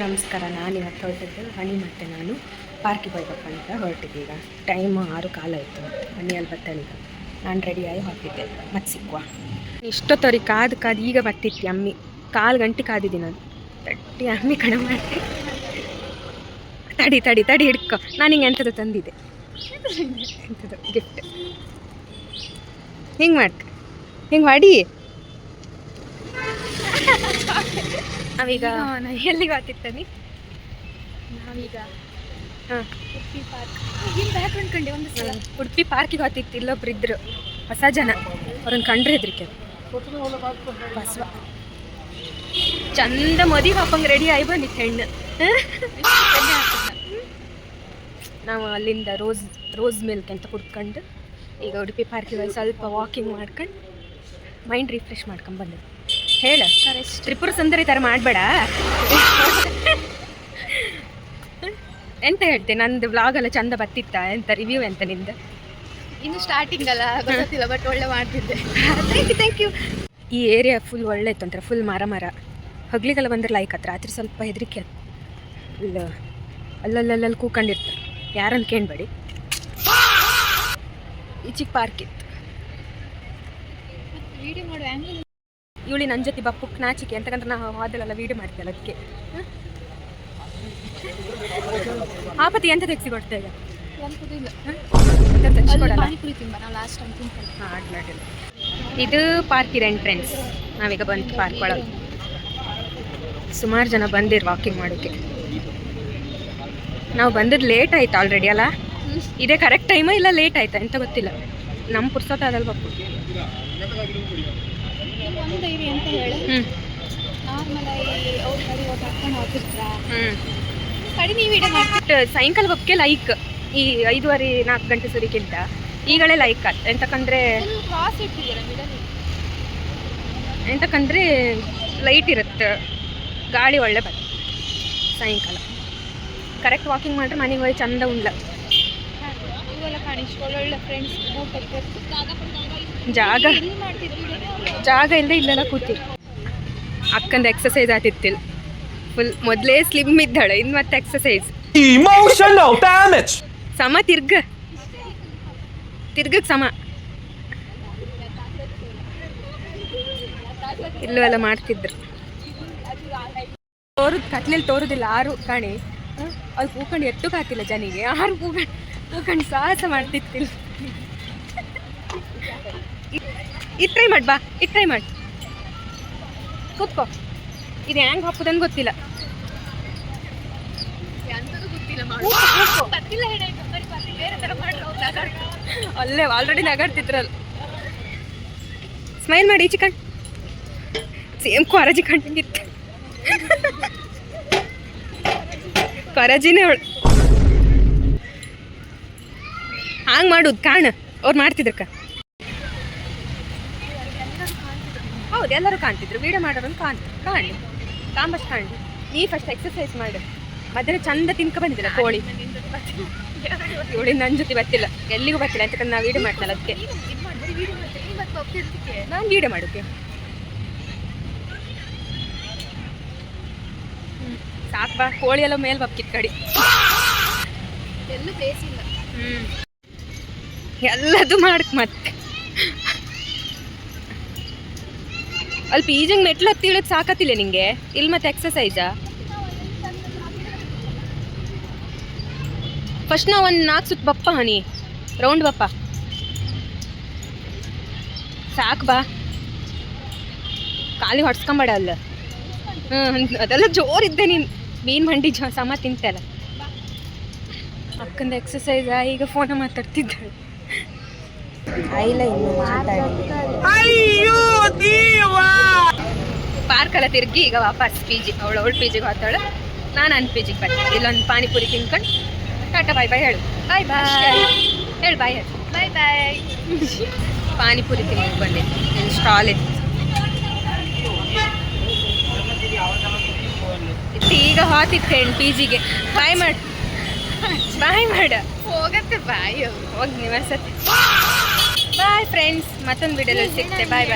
ನಮಸ್ಕಾರ. ನಾನು ಇವತ್ತು ಹೊರಟಿದ್ದು ಹನಿ ಮತ್ತು ನಾನು ಪಾರ್ಕಿಗೆ ಹೋಗ್ಬೇಕು ಅಂತ ಹೊರಟಿದ್ದೆ. ಈಗ ಟೈಮ್ 6:15 ಆಯಿತು. ಹನಿ ಅಲ್ಲಿ ಬತ್ತಳಿಗ ನಾನು ರೆಡಿಯಾಗಿ ಹೊರಟಿದ್ದೆ. ಮತ್ತೆ ಸಿಕ್ಕುವ ಇಷ್ಟೊತ್ತವ್ರಿಗೆ ಕಾದು ಈಗ ಬರ್ತಿತ್ತು ಅಮ್ಮಿ. 4 ಗಂಟೆ ಕಾದಿದ್ದೀನಿ ನಾನು. ತಟ್ಟಿ ಅಮ್ಮಿ ಕಡಿಮೆ ಮಾಡಿ ತಡಿ ಹಿಡ್ಕೊ. ನಾನು ಹಿಂಗೆ ಎಂಥದ್ದು ತಂದಿದ್ದೆ, ಎಂಥದ್ದು ಗಿಫ್ಟ್. ಹಿಂಗೆ ಹಿಂಗೆ ಮಾಡಿ ನಾವೀಗ ಎಲ್ಲಿಗೆ ಆಗ್ತಿರ್ತಾನೆ. ನಾವೀಗ ಉಡುಪಿ ಪಾರ್ಕ್ ಬ್ಯಾಕ್ ಅನ್ಕೊಂಡೆ. ಒಂದು ಸಲ ಉಡುಪಿ ಪಾರ್ಕಿಗೆ ಹೋಗ್ತಿತ್ತು. ಇಲ್ಲೊಬ್ರು ಇದ್ರು ಹೊಸ ಜನ, ಅವ್ರನ್ನ ಕಂಡ್ರೆ ಹೆದ್ರಿಕೆ. ಬಸವ ಚಂದ ಮದಿ ಪಾಪಂಗೆ ರೆಡಿ ಆಗಿ ಬಂದಿತ್ತು ಹೆಣ್ಣು. ನಾವು ಅಲ್ಲಿಂದ ರೋಸ್ ಮಿಲ್ಕ್ ಅಂತ ಕುಡ್ಕೊಂಡು ಈಗ ಉಡುಪಿ ಪಾರ್ಕಿಗೆ ಹೋಗಿ ಸ್ವಲ್ಪ ವಾಕಿಂಗ್ ಮಾಡ್ಕೊಂಡು ಮೈಂಡ್ ರಿಫ್ರೆಶ್ ಮಾಡ್ಕೊಂಡು ಬಂದೆ. ಹೇಳ ತ್ರಿಪುರ ಸುಂದರಿ ಥರ ಮಾಡಬೇಡ. ಎಂತ ಹೇಳ್ತೆ, ನಂದು ವ್ಲಾಗೆಲ್ಲ ಚಂದ ಬರ್ತಿತ್ತ? ಎಂತ ರಿವ್ಯೂ ಎಂತ ನಿಂದು? ಇನ್ನು ಸ್ಟಾರ್ಟಿಂಗ್ ಅಲ್ಲ, ಗೊತ್ತಿಲ್ಲ, ಬಟ್ ಒಳ್ಳೆ ಮಾಡ್ತಿದ್ದೆ. Thank you. ಈ ಏರಿಯಾ ಫುಲ್ ಒಳ್ಳೆ ಇತ್ತು ಅಂತಾರೆ. ಫುಲ್ ಮರ ಹಗ್ಲಿಗೆಲ್ಲ ಬಂದ್ರೆ ಲೈಕ್ ಹತ್ರ. ರಾತ್ರಿ ಸ್ವಲ್ಪ ಹೆದರಿಕೆ ಇಲ್ಲ. ಅಲ್ಲಲ್ಲಿ ಕೂಕೊಂಡಿರ್ತಾರೆ, ಯಾರನ್ನು ಕೇಳಬೇಡಿ. ಈ ಚಿಕ್ಕ ಪಾರ್ಕ್ ಇತ್ತು. ವಿಡಿಯೋ ಮಾಡುವ ಇವಳಿ ನನ್ನ ಜೊತೆ ಬಪ್ಪಕ್ಕೆ ನಾಚಿಕೆ ಅಂತಕಂದ್ರೆ ನಾವು ಅದೆಲ್ಲ ವೀಡಿಯೋ ಮಾಡ್ತೀವಲ್ಲ ಅದಕ್ಕೆ. ಆಪತ್ತಿ ಎಂತ ತೆಗ್ಸಿ ಕೊಡ್ತಾ ಈಗ? ಇದು ಪಾರ್ಕಿನ ಎಂಟ್ರೆನ್ಸ್. ನಾವೀಗ ಬಂತು ಪಾರ್ಕ್ ಒಳಗೆ. ಸುಮಾರು ಜನ ಬಂದಿರು ವಾಕಿಂಗ್ ಮಾಡೋಕ್ಕೆ. ನಾವು ಬಂದದ್ದು ಲೇಟ್ ಆಯ್ತು ಆಲ್ರೆಡಿ ಅಲ್ಲ? ಇದೇ ಕರೆಕ್ಟ್ ಟೈಮಾ ಇಲ್ಲ ಲೇಟ್ ಆಯ್ತಾ ಎಂತ ಗೊತ್ತಿಲ್ಲ. ನಮ್ಮ ಪುರ್ಸೊತ್ತ ಅದಲ್ಲ ಬಪ್ಪು. ಅಂತ ಹೇಳಿ ನಾರ್ಮಲಾಗಿ ಅವ್ರು ಕಡೆ ಕರ್ಕೊಂಡು ಹೋಗ್ತಿರ್ತಾರ. ಕಡೆ ನೀವು ವಿಡಿಯೋ ಮಾಡ್ಬಿಟ್ಟು ಸಾಯಂಕಾಲ ಬಪ್ಪಕ್ಕೆ ಲೈಕ್ ಈ 5:30-4 ಗಂಟೆ ಸರಿಗಿಂತ ಈಗಳೇ ಲೈಕ್ ಆಯ್ತು. ಕ್ರಾಸ್ ಇಟ್ಟಿದ್ದೀರ ಮಿಡಲ್. ಎಂತಕ್ಕಂದ್ರೆ ಲೈಟ್ ಇರುತ್ತೆ, ಗಾಳಿ ಒಳ್ಳೆ ಬರುತ್ತೆ ಸಾಯಂಕಾಲ. ಕರೆಕ್ಟ್ ವಾಕಿಂಗ್ ಮಾಡ್ರೆ ಮನೆಗೆ ಹೋಗಿ ಚಂದ ಉಂಡ್ಲ. ಇವೆಲ್ಲ ಕಾಣಿಸ್ತು ಒಳ್ಳೊಳ್ಳೆ ಫ್ರೆಂಡ್ಸ್ ಜಾಗ ಇಲ್ಲದೆ ಇಲ್ಲೆಲ್ಲ ಕೂತಿ ಅಕ್ಕಂದ ಎಕ್ಸಸೈಸ್ ಆತಿತ್ತಿಲ್ಲ. ಫುಲ್ ಮೊದಲೇ ಸ್ಲಿಮ್ ಇದ್ದಾಳೆ, ಇನ್ನು ಮತ್ತೆ ಎಕ್ಸಸೈಸ್. ಸಮ ತಿರ್ಗಕ್ಕೆ ಸಮ ಇಲ್ಲೂ ಎಲ್ಲ ಮಾಡ್ತಿದ್ರು. ಕತ್ಲೆಯಲ್ಲಿ ತೋರುದಿಲ್ಲ. 6 ಕಾಣಿ ಅಲ್ಲಿ ಕೂಕೊಂಡು ಎತ್ತು ಕಾತಿಲ್ಲ ಜನಿಗೆ. 6 ಕೂಕೊಂಡು ಸಾಹಸ ಮಾಡ್ತಿತ್ತಿಲ್ಲ. ಟ್ರೈ ಮಾಡಿ ಬಾ, ಟ್ರೈ ಮಾಡಿ ಕೂತ್ಕೋ. ಇದು ಹೆಂಗೆ ಹಾಕೋದಂಗೆ ಗೊತ್ತಿಲ್ಲ. ಅಲ್ಲೇ ಆಲ್ರೆಡಿ ನಗಾಡ್ತಿದ್ರಲ್ಲ. ಸ್ಮೈಲ್ ಮಾಡಿ ಚಿಕನ್. ಸೇಮ್ ಕೊರಜಿ ಕಂಡಂಗಿತ್ತು. ಕೊರಜಿನೇ ಅವಳು. ಹಂಗೆ ಮಾಡುದು ಕಾಣ. ಅವ್ರು ಮಾಡ್ತಿದ್ರಕ್ಕ. ಹೌದು, ಎಲ್ಲರೂ ಕಾಣ್ತಿದ್ರು. ವೀಡಿಯೋ ಮಾಡೋರು ಕಾಣಲಿ ಕಾಂಬಷ್ಟು ಕಾಣಲಿ. ನೀ ಫಸ್ಟ್ ಎಕ್ಸಸೈಸ್ ಮಾಡು. ಮಧ್ಯಾಹ್ನ ಚಂದ ತಿನ್ಕೊ ಬಂದಿದ್ದಿಲ್ಲ ಕೋಳಿ. ಇವಳಿ ನನ್ನ ಜೊತೆ ಬರ್ತಿಲ್ಲ, ಎಲ್ಲಿಗೂ ಬರ್ತಿಲ್ಲ ಅಂತಕಂದ್ರೆ ನಾವು ವೀಡಿಯೋ ಮಾಡ್ತಲ್ಲ ಅದಕ್ಕೆ. ನಾನು ವೀಡಿಯೋ ಮಾಡೋಕ್ಕೆ ಸಾಕು ಬಾ. ಕೋಳಿ ಎಲ್ಲ ಮೇಲೆ ಬಪ್ಕಿತ್ ಕಡಿ ಎಲ್ಲೂ ಬೇಸಿಲ್ಲ. ಎಲ್ಲದು ಮಾಡಕ್ ಮತ್ತೆ ಅಲ್ಪ ಈಜಂಗೆ ಮೆಟ್ಲು ಹತ್ತಿ ಇಳಕ್ಕೆ ಸಾಕತ್ತಿಲ್ಲ ನಿಂಗೆ? ಇಲ್ಲಿ ಮತ್ತೆ ಎಕ್ಸಸೈಸಾ? ಫಸ್ಟ್ ನಾವು ಒಂದು 4 ಸುತ್ತು ಬಪ್ಪ ಹನಿ ರೌಂಡ್ ಬಪ್ಪ ಸಾಕು ಬಾ. ಖಾಲಿ ಹೊಡ್ಸ್ಕೊಂಬೇಡ ಅಲ್ಲ. ಅದೆಲ್ಲ ಜೋರಿದ್ದೆ ನೀನು. ಮೀನು ಮಂಡಿ ಸಮ ತಿಂತಲ್ಲ. ಅಕ್ಕಂದು ಎಕ್ಸಸೈಸ್ ಈಗ ಫೋನ ಮಾತಾಡ್ತಿದ್ದಾಳೆ. ಪಾರ್ಕ್ ಎಲ್ಲ ತಿರುಗಿ ಈಗ ವಾಪಸ್ PG. ಅವಳು PGಗೆ ಹೋಗ್ತಾಳೆ, ನಾನು ನನ್ನ PGಗೆ ಬರ್ತೀನಿ. ಇಲ್ಲೊಂದು ಪಾನಿಪುರಿ ತಿನ್ಕೊಂಡು ಟಾಟಾ ಬಾಯ್ ಬಾಯ್ ಹೇಳು. ಬಾಯ್ ಹೇಳು ಬಾಯ್ ಹೇಳು. ಬಾಯ್. ಪಾನಿಪುರಿ ತಿನ್ಕೊಂಡು ಬಂದಿದ್ದೆ. ಸ್ಟಾಲ್ ಇತ್ತು. ಈಗ ಹೋಗ್ತಿತ್ತೇನು PGಗೆ. ಬಾಯ್ ಮಾಡು ಹೋಗತ್ತೆ. ಬಾಯ್ ಹೋಗಿ ನೀವು ಸತಿ. ಬಾಯ್ ಫ್ರೆಂಡ್ಸ್, ಮತ್ತೊಂದು ವಿಡಿಯೋದಲ್ಲಿ ಸಿಗ್ತೆ. ಬಾಯ್.